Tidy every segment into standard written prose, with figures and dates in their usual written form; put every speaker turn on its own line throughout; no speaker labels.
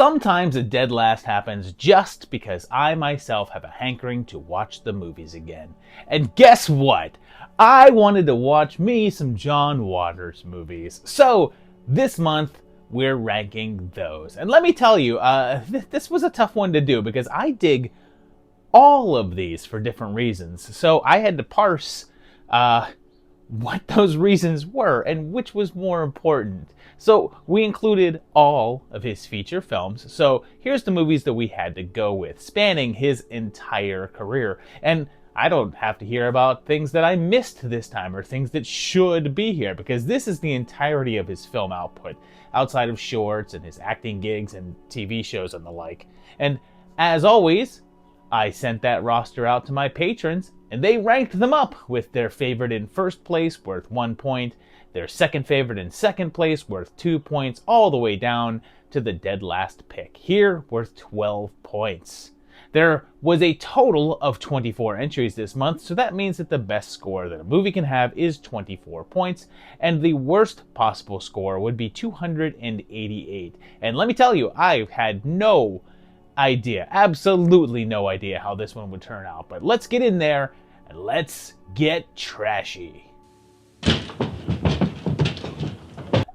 Sometimes a dead last happens just because I myself have a hankering to watch the movies again. And guess what? I wanted to watch me some John Waters movies. So this month we're ranking those. And let me tell you, this was a tough one to do because I dig all of these for different reasons. So I had to parse what those reasons were and which was more important. So we included all of his feature films. So here's the movies that we had to go with, spanning his entire career. And I don't have to hear about things that I missed this time or things that should be here, because this is the entirety of his film output, outside of shorts and his acting gigs and TV shows and the like. And as always, I sent that roster out to my patrons, and they ranked them up with their favorite in first place worth 1 point, their second favorite in second place worth 2 points, all the way down to the dead last pick here worth 12 points. There was a total of 24 entries this month, so that means that the best score that a movie can have is 24 points, and the worst possible score would be 288. And let me tell you, I had no idea, absolutely no idea how this one would turn out. But let's get in there and let's get trashy.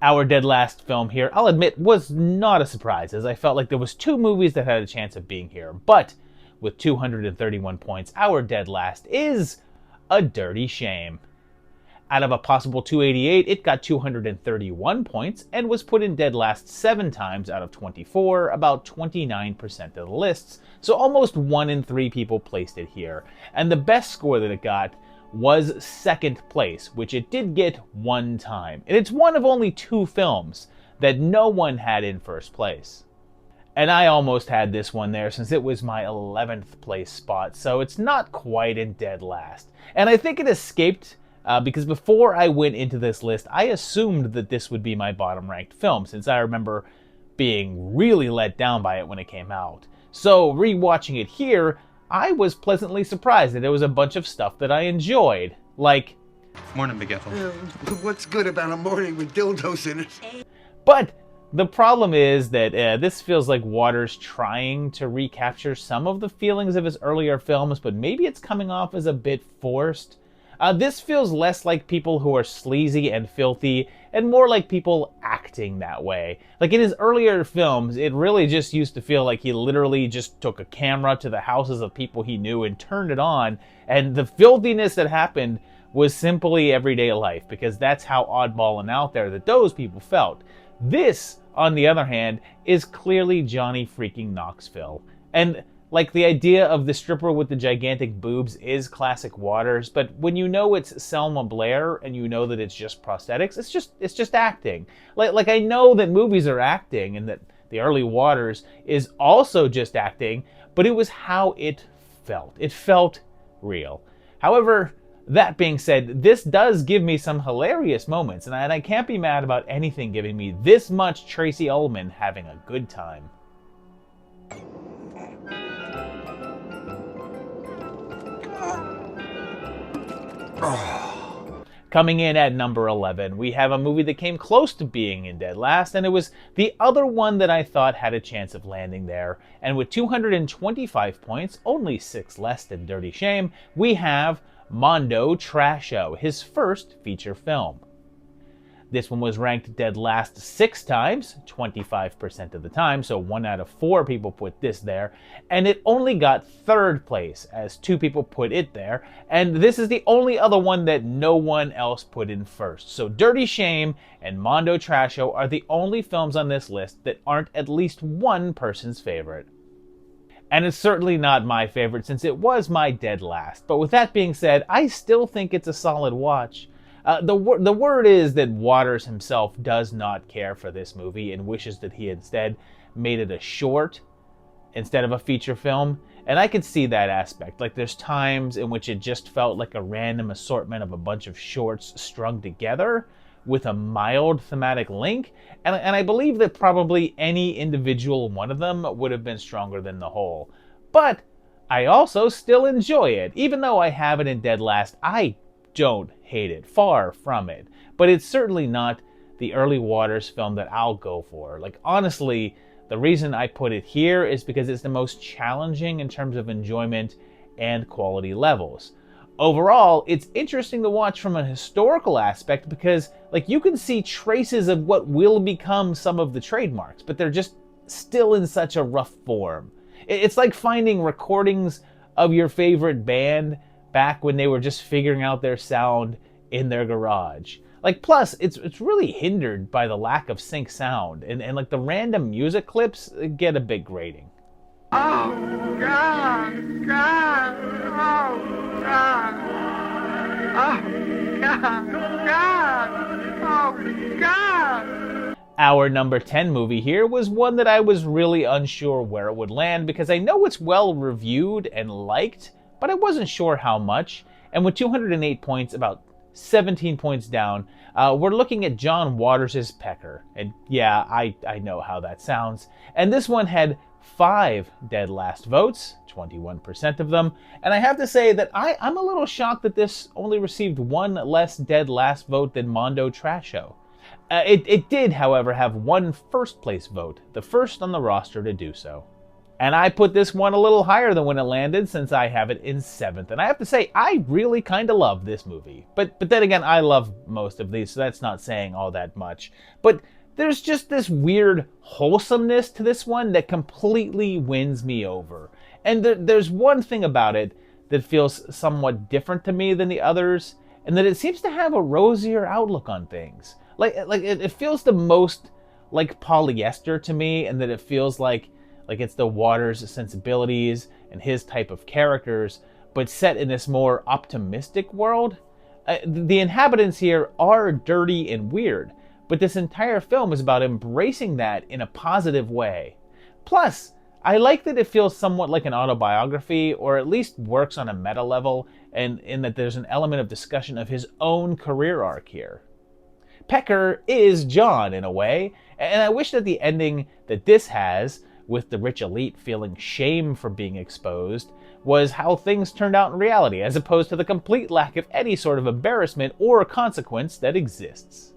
Our dead last film here, I'll admit, was not a surprise, as I felt like there was two movies that had a chance of being here. But with 231 points, our dead last is A Dirty Shame. Out of a possible 288, it got 231 points and was put in dead last 7 times out of 24, about 29% of the lists. So almost 1 in 3 people placed it here. And the best score that it got was second place, which it did get 1 time. And it's one of only 2 films that no one had in first place. And I almost had this one there since it was my 11th place spot, so it's not quite in dead last. And I think it escaped because before I went into this list, I assumed that this would be my bottom ranked film, since I remember being really let down by it when it came out. So rewatching it here, I was pleasantly surprised that there was a bunch of stuff that I enjoyed, like...
Morning, Big Ethel.
What's good about a morning with dildos in it?
But the problem is that this feels like Waters trying to recapture some of the feelings of his earlier films, but maybe it's coming off as a bit forced. This feels less like people who are sleazy and filthy, and more like people acting that way. Like in his earlier films, it really just used to feel like he literally just took a camera to the houses of people he knew and turned it on, and the filthiness that happened was simply everyday life, because that's how oddball and out there that those people felt. This, on the other hand, is clearly Johnny freaking Knoxville. And like, the idea of the stripper with the gigantic boobs is classic Waters, but when you know it's Selma Blair and you know that it's just prosthetics, it's just acting. Like I know that movies are acting and that the early Waters is also just acting, but it was how it felt. It felt real. However, that being said, this does give me some hilarious moments, and I can't be mad about anything giving me this much Tracy Ullman having a good time. Coming in at number 11, we have a movie that came close to being in dead last, and it was the other one that I thought had a chance of landing there. And with 225 points, only 6 less than Dirty Shame, we have Mondo, Trasho, his first feature film. This one was ranked dead last 6 times, 25% of the time, so 1 out of 4 people put this there, and it only got 3rd place, as 2 people put it there, and this is the only other one that no one else put in first. So Dirty Shame and Mondo Trasho are the only films on this list that aren't at least one person's favorite. And it's certainly not my favorite, since it was my dead last. But with that being said, I still think it's a solid watch. The word is that Waters himself does not care for this movie and wishes that he instead made it a short instead of a feature film. And I could see that aspect. Like, there's times in which it just felt like a random assortment of a bunch of shorts strung together with a mild thematic link. And I believe that probably any individual one of them would have been stronger than the whole. But I also still enjoy it. Even though I have it in dead last, I don't hate it. Far from it. But it's certainly not the early Waters film that I'll go for. Like, honestly, The reason I put it here is because it's the most challenging in terms of enjoyment and quality levels. Overall, it's interesting to watch from a historical aspect because, like, you can see traces of what will become some of the trademarks, but they're just still in such a rough form. It's like finding recordings of your favorite band back when they were just figuring out their sound in their garage. Like, plus, it's really hindered by the lack of sync sound, and like the random music clips get a bit grating.
Oh, God, God, oh, God, oh, God, God, oh, God.
Our number 10 movie here was one that I was really unsure where it would land because I know it's well reviewed and liked, but I wasn't sure how much. And with 208 points, about 17 points down, we're looking at John Waters' Pecker. And yeah, I know how that sounds. And this one had 5 dead last votes, 21% of them. And I have to say that I'm a little shocked that this only received 1 less dead last vote than Mondo Trasho. It did, however, have 1 first place vote, the first on the roster to do so. And I put this one a little higher than when it landed since I have it in 7th. And I have to say, I really kind of love this movie. But then again, I love most of these, so that's not saying all that much. But there's just this weird wholesomeness to this one that completely wins me over. And there's one thing about it that feels somewhat different to me than the others, and that it seems to have a rosier outlook on things. Like it feels the most like Polyester to me, and that it feels like it's the Waters' sensibilities and his type of characters, but set in this more optimistic world. The inhabitants here are dirty and weird, but this entire film is about embracing that in a positive way. Plus, I like that it feels somewhat like an autobiography, or at least works on a meta level, and in that there's an element of discussion of his own career arc here. Pecker is John in a way, and I wish that the ending that this has, with the rich elite feeling shame for being exposed, was how things turned out in reality, as opposed to the complete lack of any sort of embarrassment or consequence that exists.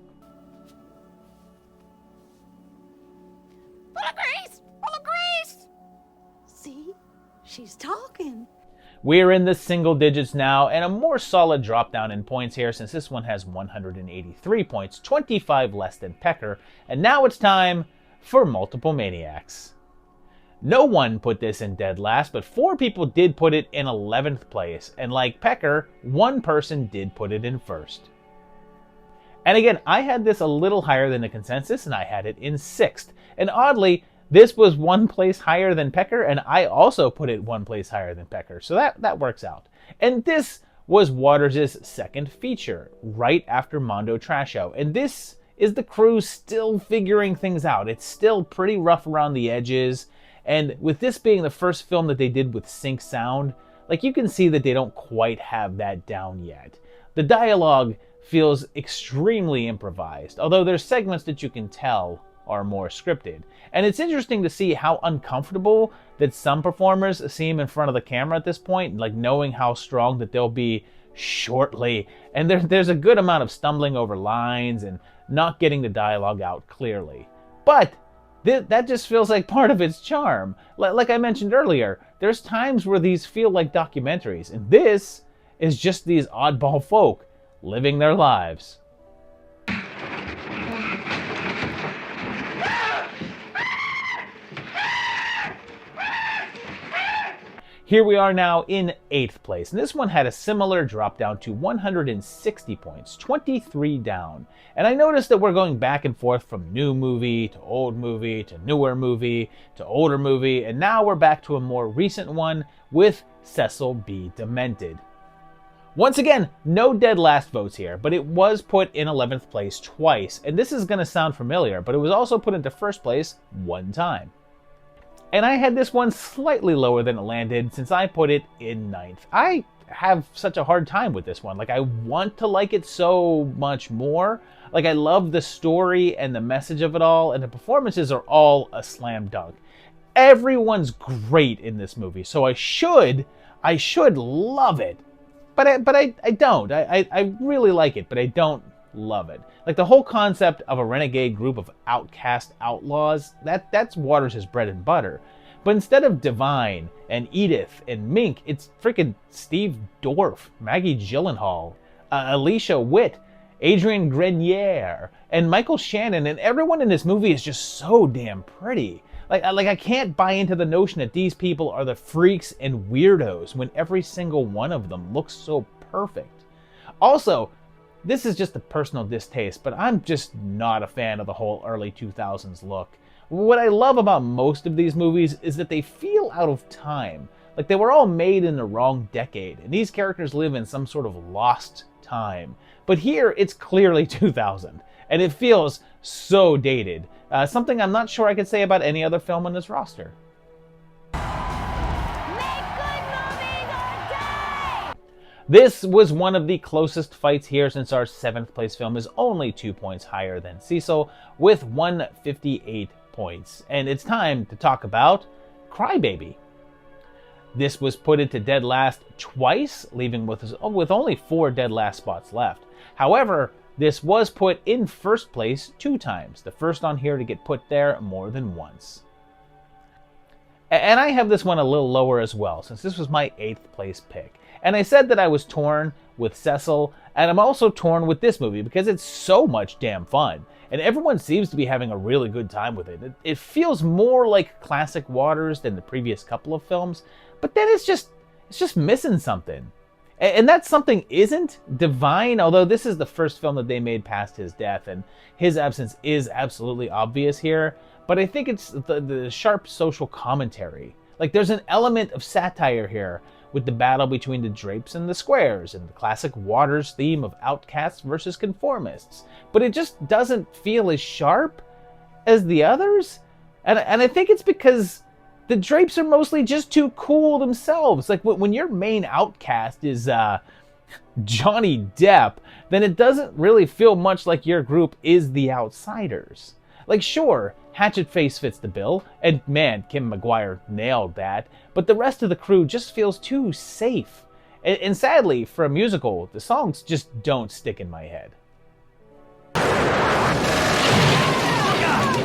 Full of grace! Full of grace! See? She's talking.
We're in the single digits now, and a more solid drop down in points here since this one has 183 points, 25 less than Pecker, and now it's time for Multiple Maniacs. No one put this in dead last, but 4 people did put it in 11th place, and like Pecker, 1 person did put it in first. And again, I had this a little higher than the consensus, and I had it in 6th. And oddly, this was 1 place higher than Pecker, and I also put it 1 place higher than Pecker, so that works out. And this was Waters' second feature, right after Mondo Trasho, and this is the crew still figuring things out. It's still pretty rough around the edges, and with this being the first film that they did with sync sound, like you can see that they don't quite have that down yet. The dialogue feels extremely improvised, although there's segments that you can tell are more scripted. And it's interesting to see how uncomfortable that some performers seem in front of the camera at this point, like knowing how strong that they'll be shortly. And there's a good amount of stumbling over lines and not getting the dialogue out clearly. But that just feels like part of its charm. Like I mentioned earlier, there's times where these feel like documentaries, and this is just these oddball folk living their lives. Here we are now in 8th place, and this one had a similar drop down to 160 points, 23 down. And I noticed that we're going back and forth from new movie to old movie to newer movie to older movie, and now we're back to a more recent one with Cecil B. Demented. Once again, no dead last votes here, but it was put in 11th place twice, and this is going to sound familiar, but it was also put into first place 1 time. And I had this one slightly lower than it landed since I put it in 9th. I have such a hard time with this one. Like, I want to like it so much more. Like, I love the story and the message of it all, and the performances are all a slam dunk. Everyone's great in this movie, so I should love it. But I don't. I really like it, but I don't love it. Like the whole concept of a renegade group of outcast outlaws, that's Waters' bread and butter. But instead of Divine and Edith and Mink, it's freaking Steve Dorff, Maggie Gyllenhaal, Alicia Witt, Adrian Grenier, and Michael Shannon, and everyone in this movie is just so damn pretty. Like I can't buy into the notion that these people are the freaks and weirdos when every single one of them looks so perfect. Also, this is just a personal distaste, but I'm just not a fan of the whole early 2000s look. What I love about most of these movies is that they feel out of time. Like they were all made in the wrong decade, and these characters live in some sort of lost time. But here, it's clearly 2000, and it feels so dated. Something I'm not sure I could say about any other film on this roster.
Make good movies or die!
This was one of the closest fights here, since our 7th place film is only 2 points higher than Cecil, with 158 points. And it's time to talk about Crybaby. This was put into dead last twice, leaving with only 4 dead last spots left. However, this was put in first place 2 times, the first on here to get put there more than once. And I have this one a little lower as well, since this was my 8th place pick. And I said that I was torn with Cecil, and I'm also torn with this movie because it's so much damn fun. And everyone seems to be having a really good time with it. It feels more like classic Waters than the previous couple of films, but then it's just missing something. And that something isn't Divine, although this is the first film that they made past his death, and his absence is absolutely obvious here. But I think it's the sharp social commentary. Like there's an element of satire here with the battle between the drapes and the squares, and the classic Waters theme of outcasts versus conformists. But it just doesn't feel as sharp as the others. And I think it's because the drapes are mostly just too cool themselves. Like when your main outcast is Johnny Depp, then it doesn't really feel much like your group is the outsiders. Like sure, Hatchet Face fits the bill, and man, Kim McGuire nailed that, but the rest of the crew just feels too safe. And sadly, for a musical, the songs just don't stick in my head.
God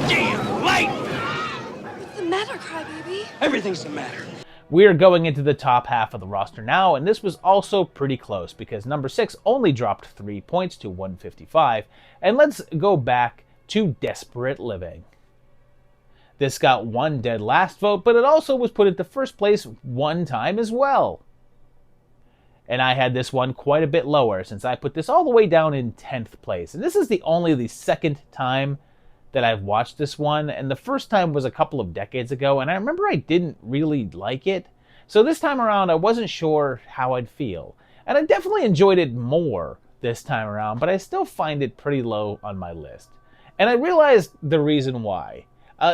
damn light!
What's the matter, Crybaby?
Everything's the matter.
We're going into the top half of the roster now, and this was also pretty close because number 6 only dropped 3 points to 155. And let's go back to Desperate Living. This got 1 dead last vote, but it also was put into first place 1 time as well. And I had this one quite a bit lower, since I put this all the way down in 10th place. And this is only the 2nd time that I've watched this one, and the first time was a couple of decades ago, and I remember I didn't really like it. So this time around, I wasn't sure how I'd feel. And I definitely enjoyed it more this time around, but I still find it pretty low on my list. And I realized the reason why.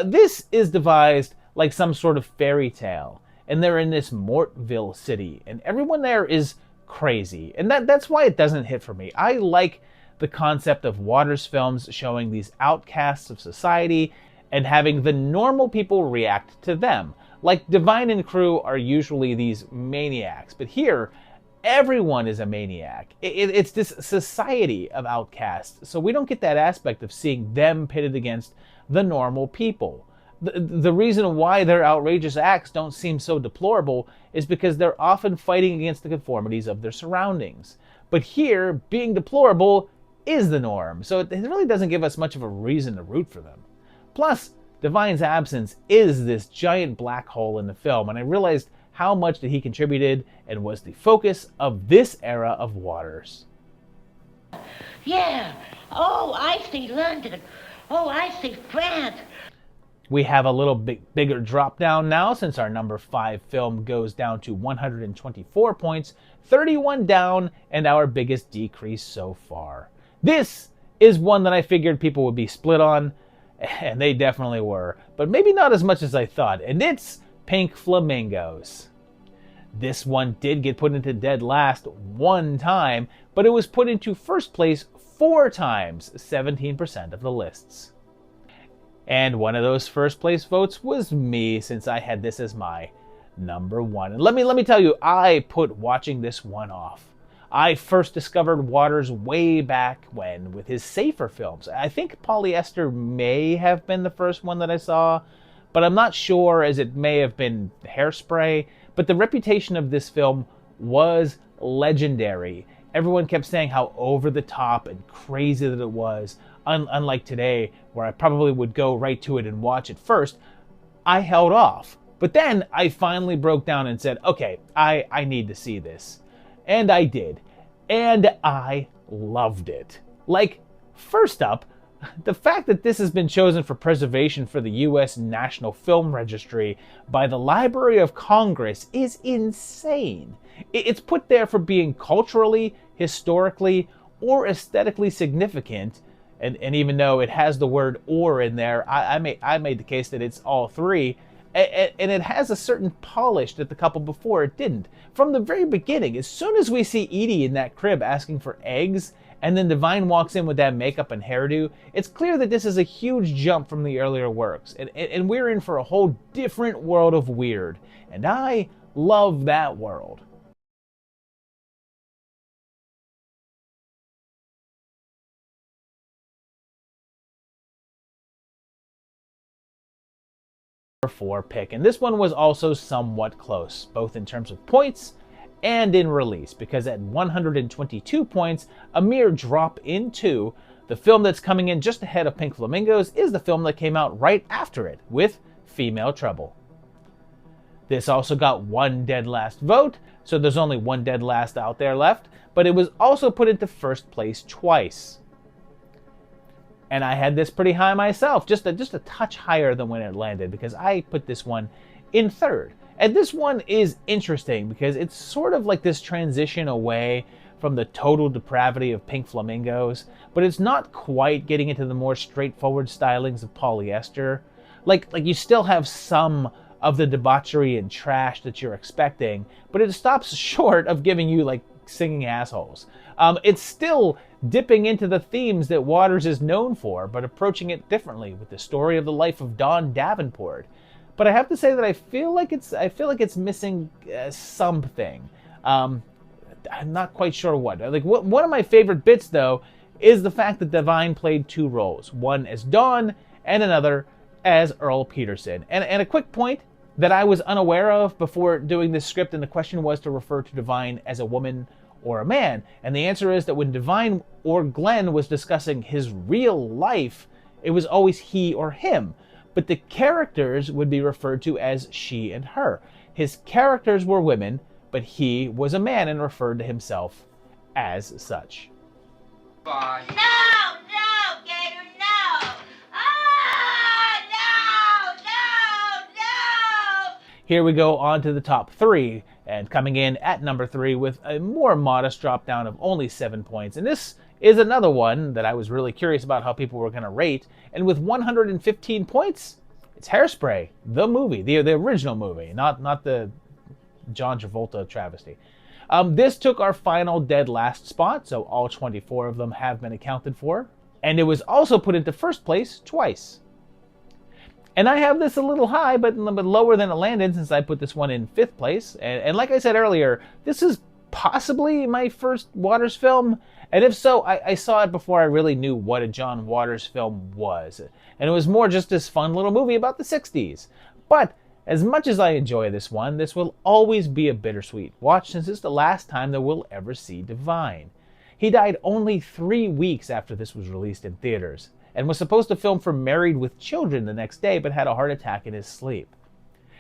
This is devised like some sort of fairy tale, and they're in this Mortville city, and everyone there is crazy. And that's why it doesn't hit for me. I like the concept of Waters films showing these outcasts of society and having the normal people react to them. Like Divine and crew are usually these maniacs, but here, everyone is a maniac. It's this society of outcasts, so we don't get that aspect of seeing them pitted against the normal people. The reason why their outrageous acts don't seem so deplorable is because they're often fighting against the conformities of their surroundings. But here, being deplorable is the norm, so it really doesn't give us much of a reason to root for them. Plus, Divine's absence is this giant black hole in the film, and I realized how much that he contributed and was the focus of this era of Waters.
Yeah. Oh, I see London. Oh, I see France.
We have a little bit bigger drop down now, since our number 5 film goes down to 124 points, 31 down, and our biggest decrease so far. This is one that I figured people would be split on, and they definitely were, but maybe not as much as I thought, and it's Pink Flamingos. This one did get put into dead last 1 time, but it was put into first place 4 times, 17% of the lists. And one of those first place votes was me, since I had this as my number 1. And let me tell you, I put watching this one off. I first discovered Waters way back when with his safer films. I think Polyester may have been the first one that I saw, but I'm not sure, as it may have been Hairspray. But the reputation of this film was legendary. Everyone kept saying how over the top and crazy that it was. Unlike today, where I probably would go right to it and watch it first, I held off. But then I finally broke down and said, okay, I need to see this. And I did. And I loved it. Like, first up, the fact that this has been chosen for preservation for the U.S. National Film Registry by the Library of Congress is insane. It's put there for being culturally, historically, or aesthetically significant. And even though it has the word "or" in there, I made the case that it's all three. And it has a certain polish that the couple before it didn't. From the very beginning, as soon as we see Edie in that crib asking for eggs, and then Divine walks in with that makeup and hairdo, it's clear that this is a huge jump from the earlier works. And we're in for a whole different world of weird. And I love that world. For pick, and this one was also somewhat close, both in terms of points and in release, because at 122 points, a mere drop in two, the film that's coming in just ahead of Pink Flamingos is the film that came out right after it, with Female Trouble. This also got one dead last vote, so there's only one dead last out there left, but it was also put into first place twice. And I had this pretty high myself, just a touch higher than when it landed, because I put this one in third. And this one is interesting because it's sort of like this transition away from the total depravity of Pink Flamingos, but it's not quite getting into the more straightforward stylings of Polyester. Like you still have some of the debauchery and trash that you're expecting, but it stops short of giving you like singing assholes. It's still dipping into the themes that Waters is known for, but approaching it differently with the story of the life of Don Davenport. But I have to say that I feel like it's missing something. I'm not quite sure what. One of my favorite bits though is the fact that Divine played two roles, one as Don and another as Earl Peterson. And a quick point that I was unaware of before doing this script, and the question was to refer to Divine as a woman or a man. And the answer is that when Divine or Glenn was discussing his real life, it was always he or him. But the characters would be referred to as she and her. His characters were women, but he was a man and referred to himself as such.
Bye.
No, Gator, no! No!
Here we go on to the top three, and coming in at number 3 with a more modest drop down of only 7 points. And this is another one that I was really curious about how people were going to rate. And with 115 points, it's Hairspray, the movie, the original movie, not the John Travolta travesty. This took our final dead last spot, so all 24 of them have been accounted for. And it was also put into first place twice. And I have this a little high, but lower than it landed since I put this one in 5th place. And like I said earlier, this is possibly my first Waters film. And if so, I saw it before I really knew what a John Waters film was. And it was more just this fun little movie about the 60s. But as much as I enjoy this one, this will always be a bittersweet watch since it's the last time that we'll ever see Divine. He died only 3 weeks after this was released in theaters, and was supposed to film for Married with Children the next day, but had a heart attack in his sleep.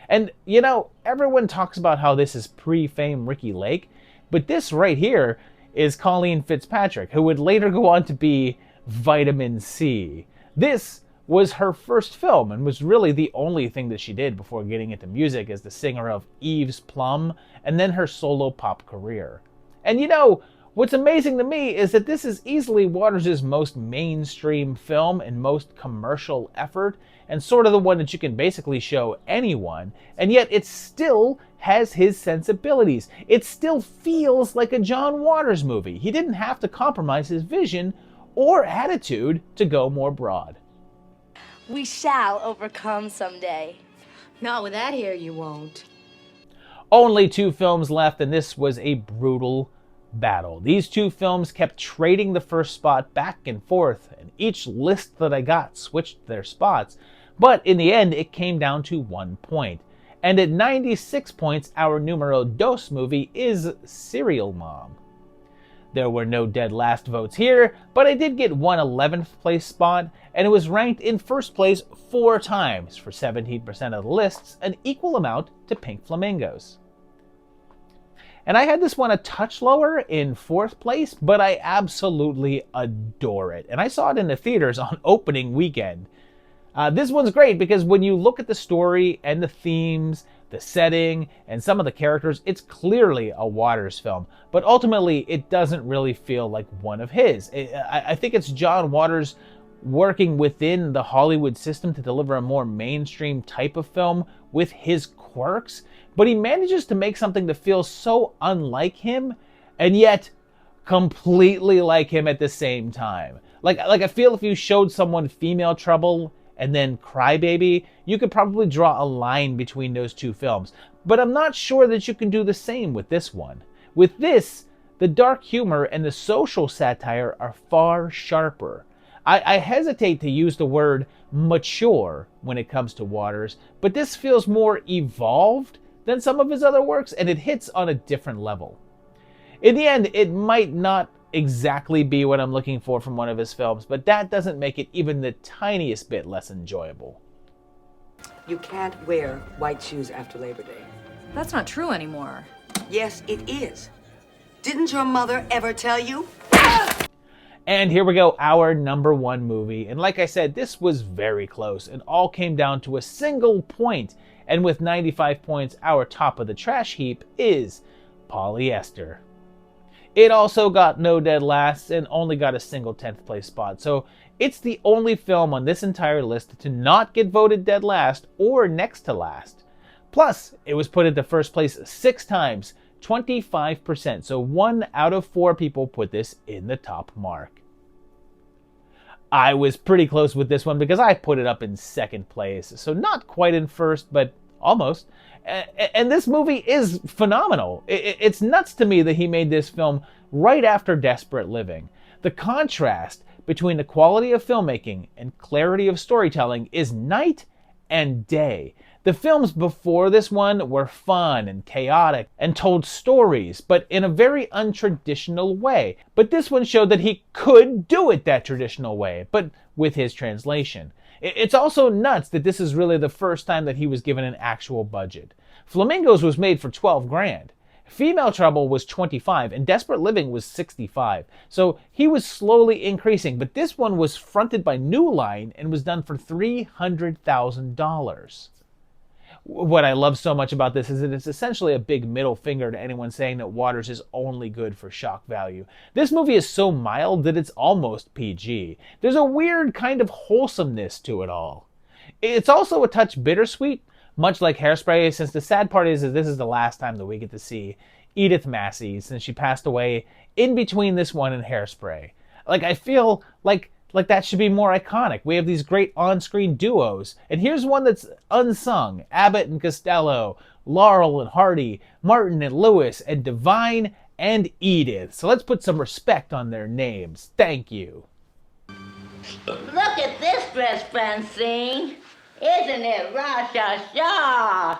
And, you know, everyone talks about how this is pre-fame Ricky Lake, but this right here is Colleen Fitzpatrick, who would later go on to be Vitamin C. This was her first film, and was really the only thing that she did before getting into music as the singer of Eve's Plum, and then her solo pop career. And you know, what's amazing to me is that this is easily Waters' most mainstream film and most commercial effort, and sort of the one that you can basically show anyone, and yet it still has his sensibilities. It still feels like a John Waters movie. He didn't have to compromise his vision or attitude to go more broad.
We shall overcome someday.
Not with that hair, you won't.
Only 2 films left, and this was a brutal, battle. These two films kept trading the first spot back and forth, and each list that I got switched their spots, but in the end it came down to 1 point. And at 96 points, our numero dos movie is Serial Mom. There were no dead last votes here, but I did get one 11th place spot, and it was ranked in first place 4 times for 17% of the lists, an equal amount to Pink Flamingos. And I had this one a touch lower in 4th place, but I absolutely adore it. And I saw it in the theaters on opening weekend. This one's great because when you look at the story and the themes, the setting, and some of the characters, it's clearly a Waters film. But ultimately, it doesn't really feel like one of his. I think it's John Waters working within the Hollywood system to deliver a more mainstream type of film with his quirks. But he manages to make something that feels so unlike him, and yet completely like him at the same time. Like I feel if you showed someone Female Trouble and then Crybaby, you could probably draw a line between those two films. But I'm not sure that you can do the same with this one. With this, the dark humor and the social satire are far sharper. I hesitate to use the word mature when it comes to Waters, but this feels more evolved than some of his other works, and it hits on a different level. In the end, it might not exactly be what I'm looking for from one of his films, but that doesn't make it even the tiniest bit less enjoyable.
You can't wear white shoes after Labor Day.
That's not true anymore.
Yes, it is. Didn't your mother ever tell you?
And here we go, our number 1 movie. And like I said, this was very close and all came down to a single point. And with 95 points, our top of the trash heap is Polyester. It also got no dead lasts and only got a single 10th place spot. So it's the only film on this entire list to not get voted dead last or next to last. Plus, it was put into first place 6 times, 25%. So 1 out of 4 people put this in the top mark. I was pretty close with this one because I put it up in 2nd place. So not quite in first, but almost. And this movie is phenomenal. It's nuts to me that he made this film right after Desperate Living. The contrast between the quality of filmmaking and clarity of storytelling is night and day. The films before this one were fun and chaotic and told stories, but in a very untraditional way. But this one showed that he could do it that traditional way, but with his translation. It's also nuts that this is really the first time that he was given an actual budget. Flamingos was made for $12,000. Female Trouble was $25,000 and Desperate Living was $65,000. So he was slowly increasing, but this one was fronted by New Line and was done for $300,000. What I love so much about this is that it's essentially a big middle finger to anyone saying that Waters is only good for shock value. This movie is so mild that it's almost PG. There's a weird kind of wholesomeness to it all. It's also a touch bittersweet, much like Hairspray, since the sad part is that this is the last time that we get to see Edith Massey since she passed away in between this one and Hairspray. I feel like that should be more iconic. We have these great on-screen duos. And here's one that's unsung. Abbott and Costello, Laurel and Hardy, Martin and Lewis, and Divine and Edith. So let's put some respect on their names. Thank you.
Look at this dress, Francine. Isn't it Rasha?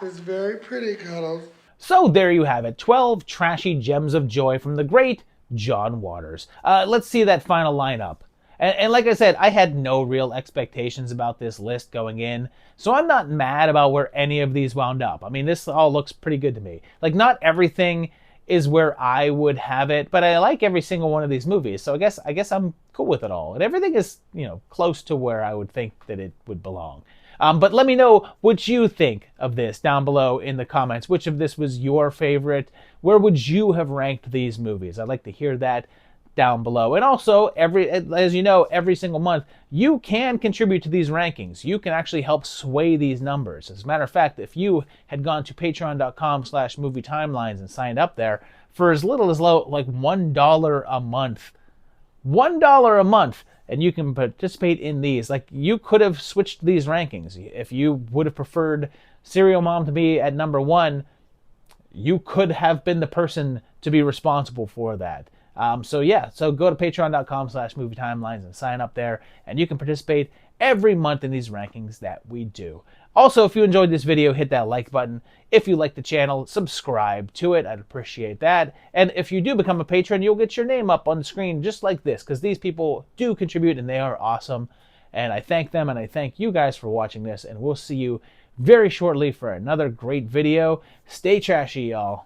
It's very pretty, Cuddles.
So there you have it. 12 trashy gems of joy from the great John Waters. Let's see that final lineup. And like I said, I had no real expectations about this list going in, so I'm not mad about where any of these wound up. I mean, this all looks pretty good to me. Not everything is where I would have it, but I like every single one of these movies, so I guess I'm cool with it all. And everything is, close to where I would think that it would belong. But let me know what you think of this down below in the comments. Which of this was your favorite? Where would you have ranked these movies? I'd like to hear that down below. And also, as you know, every single month, you can contribute to these rankings. You can actually help sway these numbers. As a matter of fact, if you had gone to patreon.com/movietimelines and signed up there for as little as low, like $1 a month, $1 a month, and you can participate in these. You could have switched these rankings. If you would have preferred Serial Mom to be at number 1, you could have been the person to be responsible for that. So go to patreon.com/movietimelines and sign up there, and you can participate every month in these rankings that we do. Also, if you enjoyed this video, hit that like button. If you like the channel, subscribe to it. I'd appreciate that. And if you do become a patron, you'll get your name up on the screen just like this, because these people do contribute and they are awesome. And I thank them, and I thank you guys for watching this, and we'll see you very shortly for another great video. Stay trashy, y'all.